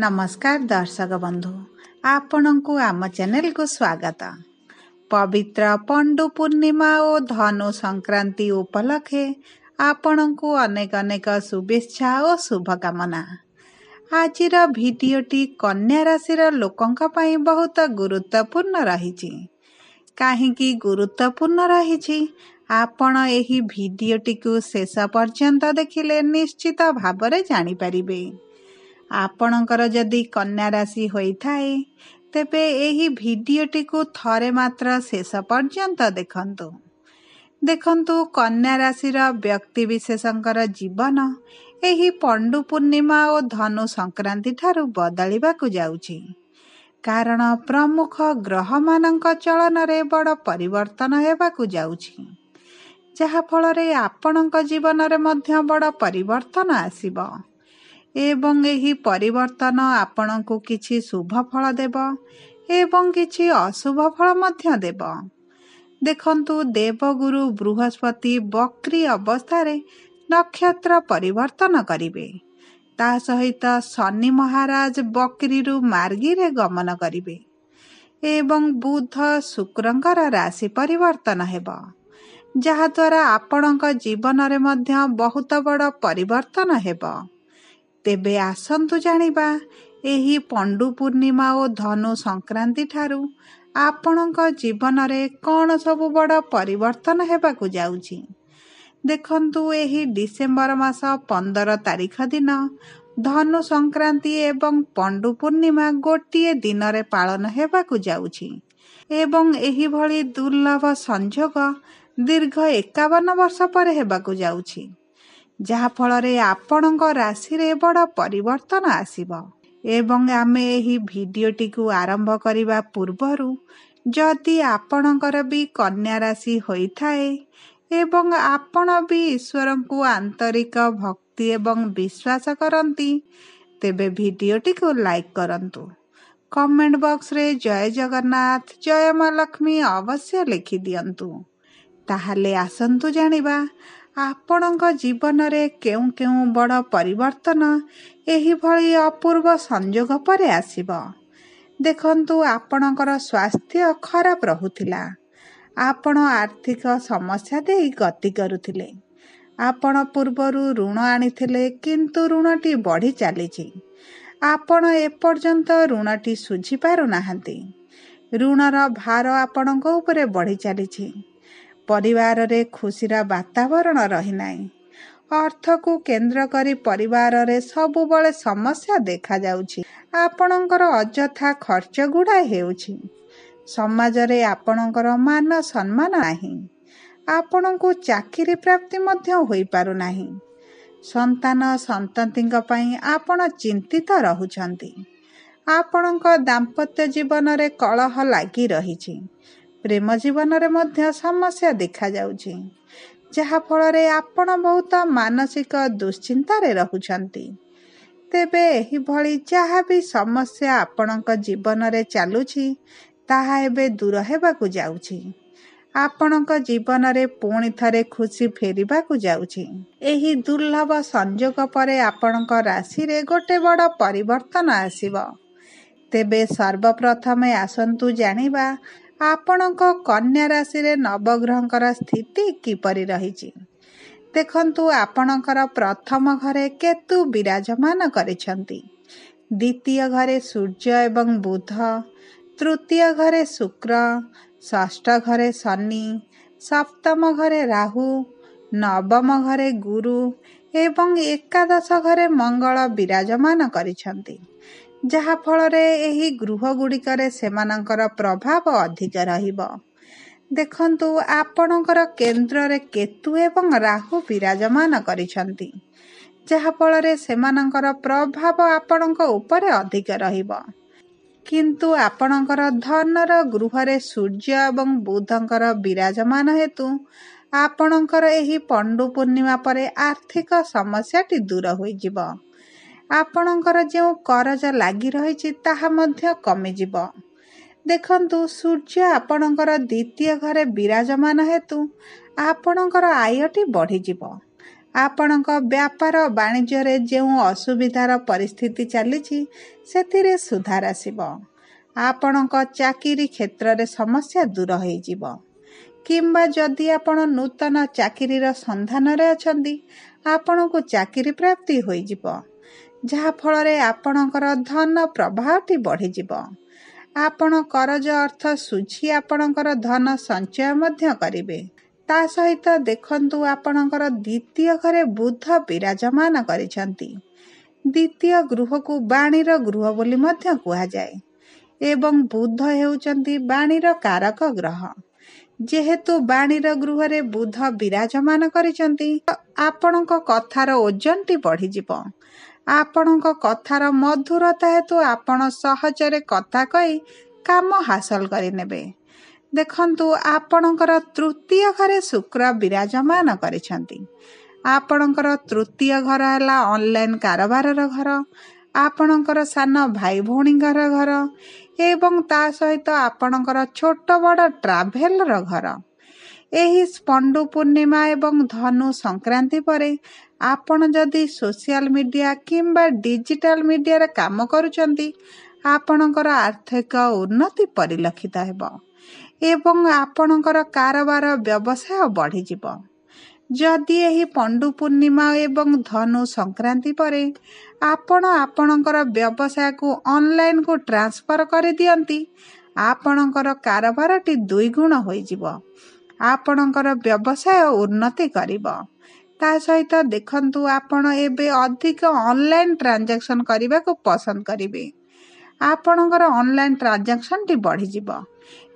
नमस्कार दर्शक बंधु, आपणଙ୍କୁ आम चैनल को स्वागत। पवित्र पंडु पूर्णिमा और धनु संक्रांति उपलक्षे आपणଙ୍କୁ अनेक अनेक शुभेच्छा और शुभकामना। आजिर भिडियोटी कन्या राशि लोकंक पई बहुत गुरुत्वपूर्ण रही। काहींकि गुरुत्वपूर्ण रही आपण एही भिडियोटी को शेष पर्यंत देखिले निश्चित भावरे जानि परिबे। आपणकर जदि कन्या राशि होइथाए तेबे एही भिडियोटी को थरे मात्र शेष पर्यंत देखंतु कन्या राशि व्यक्ति विशेषकर जीवन एही पंडु पूर्णिमा और धनु संक्रांति ठारू बदलिबाकु जाउछि। कारण प्रमुख ग्रह मानक चलन रे बड़ परिवर्तन हेबाकु जाउछि, जहा फलरे आपणक जीवन रे मध्य बड़ परिवर्तन आसीबो एवं एही परिवर्तन आपणଙ୍କୁ किछि शुभ फल देब एवं किछि अशुभ फल मध्य देब। देखंतु देवगुरु बृहस्पति वक्री अवस्था रे नक्षत्र परिवर्तन करिवे। ता सहित शनि महाराज वक्री रु मार्गी रे गमन करिवे एवं बुध शुक्रंकर राशि परिवर्तन हेब, जहा द्वारा आपणक जीवन रे मध्य बहुत बड़ परिवर्तन हेब। तेबे आसंतु जानिबा एही पंडु पूर्णिमा और धनु संक्रांति ठारू आपणक जीवन रे कौन सबु बड़ परिवर्तन हेबाकु जाउछि। देखंतु एही डिसेंबर मास 15 तारिख दिन धनु संक्रांति एवं पंडु पूर्णिमा गोटिए दिन रे पालन हेबाकु जाउछि एवं एही भली दुर्लभ संयोग दीर्घ 51 वर्ष पर हेबाकु जाउछि, जहा फलरे आपणक राशि रे बड़ परिवर्तन आसीबो। एवं आमे एही भिडियोटी को आरंभ करिबा पूर्वरु जदि आपणकर भी कन्या राशि होइथाए एवं आपण भी ईश्वर को आंतरिक भक्ति एवं विश्वास करंती तेबे भिडियोटी को लाइक करंतु। कमेंट बॉक्स रे जय जगन्नाथ जय मां लक्ष्मी अवश्य लिखि दियंतु। ताहाले आसंतु जानिबा आपणक जीवन रे केउ केउ बड़ परिवर्तन एही भली अपूर्व संयोग पर आसीबो। देखंतु आपणकर स्वास्थ्य खराब रहुथिला, आपण आर्थिक समस्या दे गति करुथिले, आपण पूर्वरु ऋण आनिथिले किंतु ऋणटी बढ़ी चलीछि, आपण एपर्यंत ऋणटी सुझी पारु नाहंती, ऋणर भार आपणक उपरे बढ़ी चलीछि, परिवार रे खुशीर वातावरण रही नाही, अर्थ को केंद्र करी परिवार रे सबु बळे समस्या देखा जाउछि, आपणकर अजथा खर्च गुडा हेउछि, समाज रे आपणकर मान सम्मान नाही, आपणको चाकरी प्राप्ति मध्य होई पारु नाही, संतान संततिंक पई आपण चिंतित रहुछंती, आपणक दाम्पत्य जीवन रे कलह लागी रहिछि, प्रेम जीवन रे मध्य समस्या देखा जाउछि, जहा फलरे आपण बहुत मानसिक दुश्चिंता रे रहुछंती। तेबे एही भली जहा भी समस्या आपणक जीवन रे चालुछि ताहा एबे दूर हेबाकु जाउछि, आपणक जीवन रे पुणी थरे खुशी फेरिबाकु जाउछि। एही दुर्लभ संयोग परे आपणक राशि रे गोटे बड़ परिवर्तन आसीबो। तेबे सर्वप्रथमे आसंतु जानिबा आपणक कन्या राशि रे नवग्रहंकर स्थिति किपरि रहिछि। देखंतु आपणकर प्रथम घरे केतु विराजमान करिसंती, द्वितीय घरे सूर्य एवं बुध, तृतीय घरे शुक्र, षष्ठ घरे शनि, सप्तम घरे राहु, नवम घरे गुरु एवं एकादश घरे मंगल विराजमान करिसंती, जहा फलरे एही गृह गुड़िकरे सेमानंकर प्रभाव अधिक रहिबो। देखंतु आपणकर केंद्र रे केतु एवं राहु विराजमान करिसंती, जहा फलरे सेमानंकर प्रभाव आपणक उपरे अधिक रहिबो, किंतु आपणकर धनर गृह रे सूर्य एवं बुधंकर विराजमान हेतु आपणकर एही पंडु पूर्णिमा परे आर्थिक समस्याटी दूर होई जिवो, आपणकर जो करज लागी रहिछि ताहा मध्य कमी जिवो। देखंतु सूर्य आपणकर द्वितीय घरे विराजमान हेतु आपणकर आयटी बढ़ी जिवो, ଆପଣଙ୍କ ବ୍ୟାପାର ବାଣିଜ୍ୟରେ ଯେଉଁ ଅସୁବିଧାର ପରିସ୍ଥିତି ଚାଲିଛି ସେଥିରେ ସୁଧାର ଆସିବ। ଆପଣଙ୍କ ଚାକିରି କ୍ଷେତ୍ରରେ ସମସ୍ୟା ଦୂର ହୋଇଯିବ। କିମ୍ବା ଯଦି ଆପଣ ନୂତନ ଚାକିରିର ସନ୍ଧାନରେ ଅଛନ୍ତି, ଆପଣଙ୍କୁ ଚାକିରି ପ୍ରାପ୍ତି ହୋଇଯିବ, ଯାହାଫଳରେ ଆପଣଙ୍କର ଧନ ପ୍ରବାହଟି ବଢ଼ିଯିବ। ଆପଣ କରଜ ଅର୍ଥ ଶୁଝି ଆପଣଙ୍କର ଧନ ସଞ୍ଚୟ ମଧ୍ୟ କରିବେ। ତା ସହିତ ଦେଖନ୍ତୁ, ଆପଣଙ୍କର ଦ୍ୱିତୀୟ ଘରେ ବୁଧ ବିରାଜମାନ କରିଛନ୍ତି। ଦ୍ୱିତୀୟ ଗୃହକୁ ବାଣୀର ଗୃହ ବୋଲି ମଧ୍ୟ କୁହାଯାଏ ଏବଂ ବୁଧ ହେଉଛନ୍ତି ବାଣୀର କାରକ ଗ୍ରହ। ଯେହେତୁ ବାଣୀର ଗୃହରେ ବୁଧ ବିରାଜମାନ କରିଛନ୍ତି, ଆପଣଙ୍କ କଥାର ଓଜନଟି ବଢ଼ିଯିବ। ଆପଣଙ୍କ କଥାର ମଧୁରତା ହେତୁ ଆପଣ ସହଜରେ କଥା କହି କାମ ହାସଲ କରିନେବେ। ଦେଖନ୍ତୁ, ଆପଣଙ୍କର ତୃତୀୟ ଘରେ ଶୁକ୍ର ବିରାଜମାନ କରିଛନ୍ତି। ଆପଣଙ୍କର ତୃତୀୟ ଘର ହେଲା ଅନଲାଇନ୍ କାରବାରର ଘର, ଆପଣଙ୍କର ସାନ ଭାଇ ଭଉଣୀଙ୍କର ଘର ଏବଂ ତା ସହିତ ଆପଣଙ୍କର ଛୋଟ ବଡ଼ ଟ୍ରାଭେଲର ଘର। ଏହି ସ୍ପଣ୍ଡୁ ପୂର୍ଣ୍ଣିମା ଏବଂ ଧନୁ ସଂକ୍ରାନ୍ତି ପରେ ଆପଣ ଯଦି ସୋସିଆଲ ମିଡ଼ିଆ କିମ୍ବା ଡିଜିଟାଲ ମିଡ଼ିଆରେ କାମ କରୁଛନ୍ତି, ଆପଣଙ୍କର ଆର୍ଥିକ ଉନ୍ନତି ପରିଲକ୍ଷିତ ହେବ ଏବଂ ଆପଣଙ୍କର କାରବାର ବ୍ୟବସାୟ ବଢ଼ିଯିବ। ଯଦି ଏହି ପଣ୍ଡୁ ପୂର୍ଣ୍ଣିମା ଏବଂ ଧନୁ ସଂକ୍ରାନ୍ତି ପରେ ଆପଣ ଆପଣଙ୍କର ବ୍ୟବସାୟକୁ ଅନଲାଇନ୍କୁ ଟ୍ରାନ୍ସଫର କରିଦିଅନ୍ତି, ଆପଣଙ୍କର କାରବାରଟି 2 ଗୁଣ ହୋଇଯିବ। ଆପଣଙ୍କର ବ୍ୟବସାୟ ଉନ୍ନତି କରିବ। ତା ସହିତ ଦେଖନ୍ତୁ, ଆପଣ ଏବେ ଅଧିକ ଅନଲାଇନ୍ ଟ୍ରାଞ୍ଜାକ୍ସନ୍ କରିବାକୁ ପସନ୍ଦ କରିବେ। ଆପଣଙ୍କର ଅନଲାଇନ୍ ଟ୍ରାଞ୍ଜାକ୍ସନ୍ଟି ବଢ଼ିଯିବ,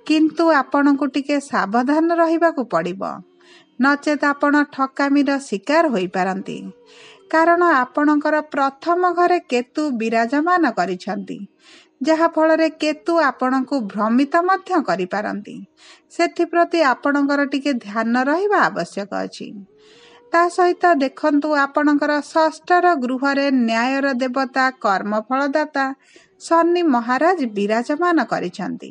କିନ୍ତୁ ଆପଣଙ୍କୁ ଟିକେ ସାବଧାନ ରହିବାକୁ ପଡ଼ିବ, ନଚେତ ଆପଣ ଠକାମିର ଶିକାର ହୋଇପାରନ୍ତି। କାରଣ ଆପଣଙ୍କର ପ୍ରଥମ ଘରେ କେତୁ ବିରାଜମାନ କରିଛନ୍ତି, ଯାହାଫଳରେ କେତୁ ଆପଣଙ୍କୁ ଭ୍ରମିତ ମଧ୍ୟ କରିପାରନ୍ତି। ସେଥିପ୍ରତି ଆପଣଙ୍କର ଟିକେ ଧ୍ୟାନ ରହିବା ଆବଶ୍ୟକ ଅଛି। ତା ସହିତ ଦେଖନ୍ତୁ, ଆପଣଙ୍କର ଷଷ୍ଠର ଗୃହରେ ନ୍ୟାୟର ଦେବତା କର୍ମଫଳଦାତା ଶନି ମହାରାଜ ବିରାଜମାନ କରିଛନ୍ତି।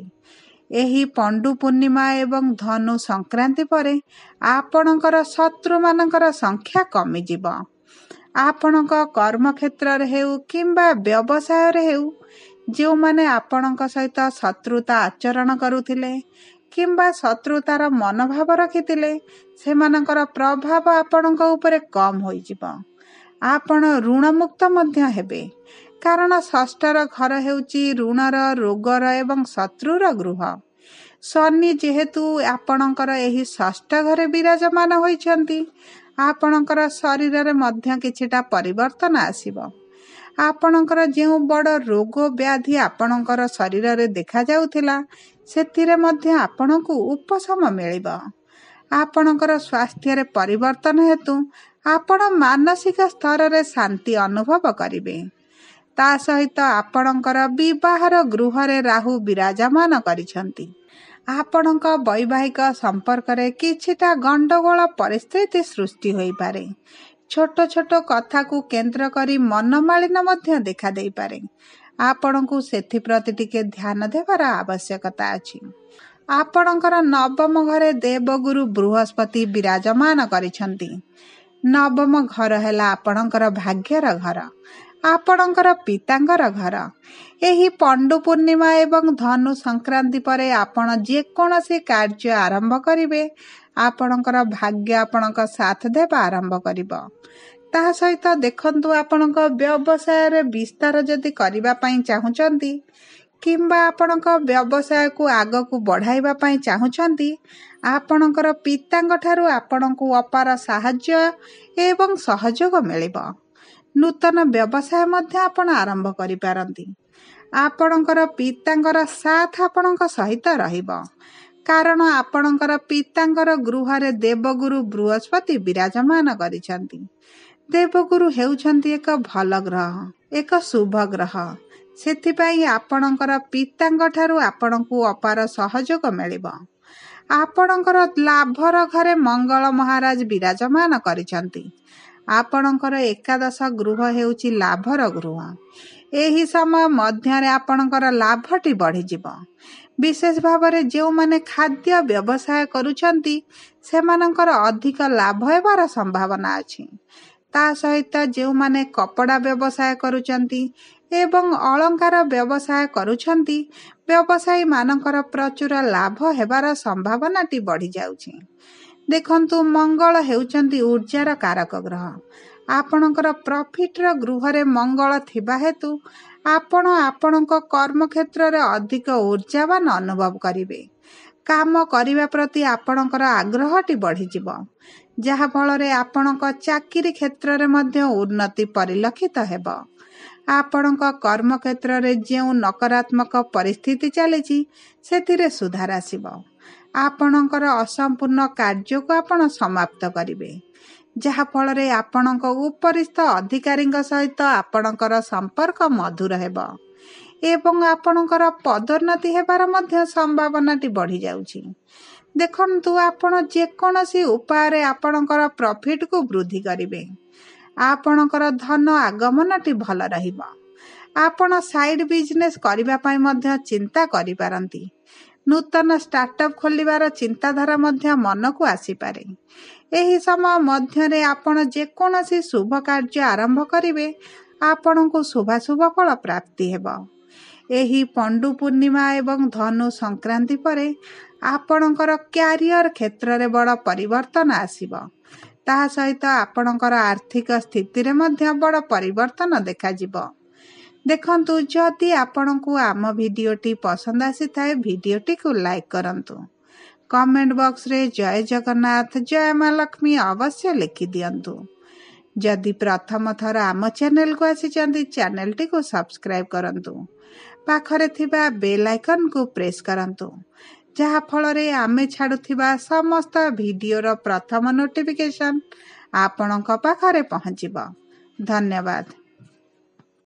ଏହି ପଣ୍ଡୁ ପୂର୍ଣ୍ଣିମା ଏବଂ ଧନୁ ସଂକ୍ରାନ୍ତି ପରେ ଆପଣଙ୍କର ଶତ୍ରୁମାନଙ୍କର ସଂଖ୍ୟା କମିଯିବ। ଆପଣଙ୍କ କର୍ମକ୍ଷେତ୍ରରେ ହେଉ କିମ୍ବା ବ୍ୟବସାୟରେ ହେଉ, ଯେଉଁମାନେ ଆପଣଙ୍କ ସହିତ ଶତ୍ରୁତା ଆଚରଣ କରୁଥିଲେ କିମ୍ବା ଶତ୍ରୁତାର ମନୋଭାବ ରଖିଥିଲେ, ସେମାନଙ୍କର ପ୍ରଭାବ ଆପଣଙ୍କ ଉପରେ କମ୍ ହୋଇଯିବ। ଆପଣ ଋଣମୁକ୍ତ ମଧ୍ୟ ହେବେ, କାରଣ ଷଷ୍ଠର ଘର ହେଉଛି ଋଣର, ରୋଗର ଏବଂ ଶତ୍ରୁର ଗୃହ। ଶନି ଯେହେତୁ ଆପଣଙ୍କର ଏହି ଷଷ୍ଠ ଘରେ ବିରାଜମାନ ହୋଇଛନ୍ତି, ଆପଣଙ୍କର ଶରୀରରେ ମଧ୍ୟ କିଛିଟା ପରିବର୍ତ୍ତନ ଆସିବ। ଆପଣଙ୍କର ଯେଉଁ ବଡ଼ ରୋଗ ବ୍ୟାଧି ଆପଣଙ୍କର ଶରୀରରେ ଦେଖାଯାଉଥିଲା, ସେଥିରେ ମଧ୍ୟ ଆପଣଙ୍କୁ ଉପଶମ ମିଳିବ। ଆପଣଙ୍କର ସ୍ୱାସ୍ଥ୍ୟରେ ପରିବର୍ତ୍ତନ ହେତୁ ଆପଣ ମାନସିକ ସ୍ତରରେ ଶାନ୍ତି ଅନୁଭବ କରିବେ। ତା ସହିତ ଆପଣଙ୍କର ବିବାହର ଗୃହରେ ରାହୁ ବିରାଜମାନ କରିଛନ୍ତି। ଆପଣଙ୍କ ବୈବାହିକ ସମ୍ପର୍କରେ କିଛିଟା ଗଣ୍ଡଗୋଳ ପରିସ୍ଥିତି ସୃଷ୍ଟି ହୋଇପାରେ। ଛୋଟ ଛୋଟ କଥାକୁ କେନ୍ଦ୍ର କରି ମନମାଳିନ୍ୟ ମଧ୍ୟ ଦେଖାଦେଇପାରେ। ଆପଣଙ୍କୁ ସେଥିପ୍ରତି ଟିକେ ଧ୍ୟାନ ଦେବାର ଆବଶ୍ୟକତା ଅଛି। ଆପଣଙ୍କର ନବମ ଘରେ ଦେବଗୁରୁ ବୃହସ୍ପତି ବିରାଜମାନ କରିଛନ୍ତି। ନବମ ଘର ହେଲା ଆପଣଙ୍କର ଭାଗ୍ୟର ଘର, ଆପଣଙ୍କର ପିତାଙ୍କର ଘର। ଏହି ପଣ୍ଡୁ ପୂର୍ଣ୍ଣିମା ଏବଂ ଧନୁ ସଂକ୍ରାନ୍ତି ପରେ ଆପଣ ଯେକୌଣସି କାର୍ଯ୍ୟ ଆରମ୍ଭ କରିବେ, ଆପଣଙ୍କର ଭାଗ୍ୟ ଆପଣଙ୍କ ସାଥ ଦେବା ଆରମ୍ଭ କରିବ। ତା ସହିତ ଦେଖନ୍ତୁ, ଆପଣଙ୍କ ବ୍ୟବସାୟରେ ବିସ୍ତାର ଯଦି କରିବା ପାଇଁ ଚାହୁଁଛନ୍ତି କିମ୍ବା ଆପଣଙ୍କ ବ୍ୟବସାୟକୁ ଆଗକୁ ବଢ଼ାଇବା ପାଇଁ ଚାହୁଁଛନ୍ତି, ଆପଣଙ୍କର ପିତାଙ୍କ ଠାରୁ ଆପଣଙ୍କୁ ଅପାର ସାହାଯ୍ୟ ଏବଂ ସହଯୋଗ ମିଳିବ। ନୂତନ ବ୍ୟବସାୟ ମଧ୍ୟ ଆପଣ ଆରମ୍ଭ କରିପାରନ୍ତି। ଆପଣଙ୍କର ପିତାଙ୍କର ସାଥ ଆପଣଙ୍କ ସହିତ ରହିବ, କାରଣ ଆପଣଙ୍କର ପିତାଙ୍କର ଗୃହରେ ଦେବଗୁରୁ ବୃହସ୍ପତି ବିରାଜମାନ କରିଛନ୍ତି। ଦେବଗୁରୁ ହେଉଛନ୍ତି ଏକ ଭଲ ଗ୍ରହ, ଏକ ଶୁଭ ଗ୍ରହ। ସେଥିପାଇଁ ଆପଣଙ୍କର ପିତାଙ୍କ ଠାରୁ ଆପଣଙ୍କୁ ଅପାର ସହଯୋଗ ମିଳିବ। ଆପଣଙ୍କର ଲାଭର ଘରେ ମଙ୍ଗଳ ମହାରାଜ ବିରାଜମାନ କରିଛନ୍ତି। ଆପଣଙ୍କର ଏକାଦଶ ଗୃହ ହେଉଛି ଲାଭର ଗୃହ। ଏହି ସମୟ ମଧ୍ୟରେ ଆପଣଙ୍କର ଲାଭଟି ବଢ଼ିଯିବ। ବିଶେଷ ଭାବରେ ଯେଉଁମାନେ ଖାଦ୍ୟ ବ୍ୟବସାୟ କରୁଛନ୍ତି ସେମାନଙ୍କର ଅଧିକ ଲାଭ ହେବାର ସମ୍ଭାବନା ଅଛି। ତା ସହିତ ଯେଉଁମାନେ କପଡ଼ା ବ୍ୟବସାୟ କରୁଛନ୍ତି ଏବଂ ଅଳଙ୍କାର ବ୍ୟବସାୟ କରୁଛନ୍ତି, ବ୍ୟବସାୟୀମାନଙ୍କର ପ୍ରଚୁର ଲାଭ ହେବାର ସମ୍ଭାବନାଟି ବଢ଼ିଯାଉଛି। ଦେଖନ୍ତୁ, ମଙ୍ଗଳ ହେଉଛନ୍ତି ଉର୍ଜାର କାରକ ଗ୍ରହ। ଆପଣଙ୍କର ପ୍ରଫିଟ୍ର ଗୃହରେ ମଙ୍ଗଳ ଥିବା ହେତୁ ଆପଣ ଆପଣଙ୍କ କର୍ମକ୍ଷେତ୍ରରେ ଅଧିକ ଉର୍ଜାବାନ ଅନୁଭବ କରିବେ। କାମ କରିବା ପ୍ରତି ଆପଣଙ୍କର ଆଗ୍ରହଟି ବଢ଼ିଯିବ, ଯାହାଫଳରେ ଆପଣଙ୍କ ଚାକିରି କ୍ଷେତ୍ରରେ ମଧ୍ୟ ଉନ୍ନତି ପରିଲକ୍ଷିତ ହେବ। ଆପଣଙ୍କ କର୍ମକ୍ଷେତ୍ରରେ ଯେଉଁ ନକାରାତ୍ମକ ପରିସ୍ଥିତି ଚାଲିଛି ସେଥିରେ ସୁଧାର ଆସିବ। ଆପଣଙ୍କର ଅସମ୍ପୂର୍ଣ୍ଣ କାର୍ଯ୍ୟକୁ ଆପଣ ସମାପ୍ତ କରିବେ, ଯାହାଫଳରେ ଆପଣଙ୍କ ଉପରିସ୍ଥ ଅଧିକାରୀଙ୍କ ସହିତ ଆପଣଙ୍କର ସମ୍ପର୍କ ମଧୁର ହେବ ଏବଂ ଆପଣଙ୍କର ପଦୋନ୍ନତି ହେବାର ମଧ୍ୟ ସମ୍ଭାବନାଟି ବଢ଼ିଯାଉଛି। ଦେଖନ୍ତୁ, ଆପଣ ଯେକୌଣସି ଉପାୟରେ ଆପଣଙ୍କର ପ୍ରଫିଟ୍କୁ ବୃଦ୍ଧି କରିବେ। ଆପଣଙ୍କର ଧନ ଆଗମନଟି ଭଲ ରହିବ। ଆପଣ ସାଇଡ୍ ବିଜନେସ୍ କରିବା ପାଇଁ ମଧ୍ୟ ଚିନ୍ତା କରିପାରନ୍ତି। ନୂତନ ଷ୍ଟାର୍ଟଅପ୍ ଖୋଲିବାର ଚିନ୍ତାଧାରା ମଧ୍ୟ ମନକୁ ଆସିପାରେ। ଏହି ସମୟ ମଧ୍ୟରେ ଆପଣ ଯେକୌଣସି ଶୁଭ କାର୍ଯ୍ୟ ଆରମ୍ଭ କରିବେ, ଆପଣଙ୍କୁ ଶୁଭାଶୁଭ ଫଳ ପ୍ରାପ୍ତି ହେବ। ଏହି ପଣ୍ଡୁ ପୂର୍ଣ୍ଣିମା ଏବଂ ଧନୁ ସଂକ୍ରାନ୍ତି ପରେ ଆପଣଙ୍କର କ୍ୟାରିୟର କ୍ଷେତ୍ରରେ ବଡ଼ ପରିବର୍ତ୍ତନ ଆସିବ। ତାହା ସହିତ ଆପଣଙ୍କର ଆର୍ଥିକ ସ୍ଥିତିରେ ମଧ୍ୟ ବଡ଼ ପରିବର୍ତ୍ତନ ଦେଖାଯିବ। ଦେଖନ୍ତୁ, ଯଦି ଆପଣଙ୍କୁ ଆମ ଭିଡ଼ିଓଟି ପସନ୍ଦ ଆସିଥାଏ, ଭିଡ଼ିଓଟିକୁ ଲାଇକ୍ କରନ୍ତୁ। କମେଣ୍ଟ ବକ୍ସରେ ଜୟ ଜଗନ୍ନାଥ, ଜୟ ମା ଲକ୍ଷ୍ମୀ ଅବଶ୍ୟ ଲେଖିଦିଅନ୍ତୁ। ଯଦି ପ୍ରଥମ ଥର ଆମ ଚ୍ୟାନେଲକୁ ଆସିଛନ୍ତି, ଚ୍ୟାନେଲଟିକୁ ସବସ୍କ୍ରାଇବ୍ କରନ୍ତୁ। ପାଖରେ ଥିବା ବେଲ୍ ଆଇକନ୍କୁ ପ୍ରେସ୍ କରନ୍ତୁ, ଯାହାଫଳରେ ଆମେ ଛାଡ଼ୁଥିବା ସମସ୍ତ ଭିଡ଼ିଓର ପ୍ରଥମ ନୋଟିଫିକେସନ୍ ଆପଣଙ୍କ ପାଖରେ ପହଞ୍ଚିବ। ଧନ୍ୟବାଦ।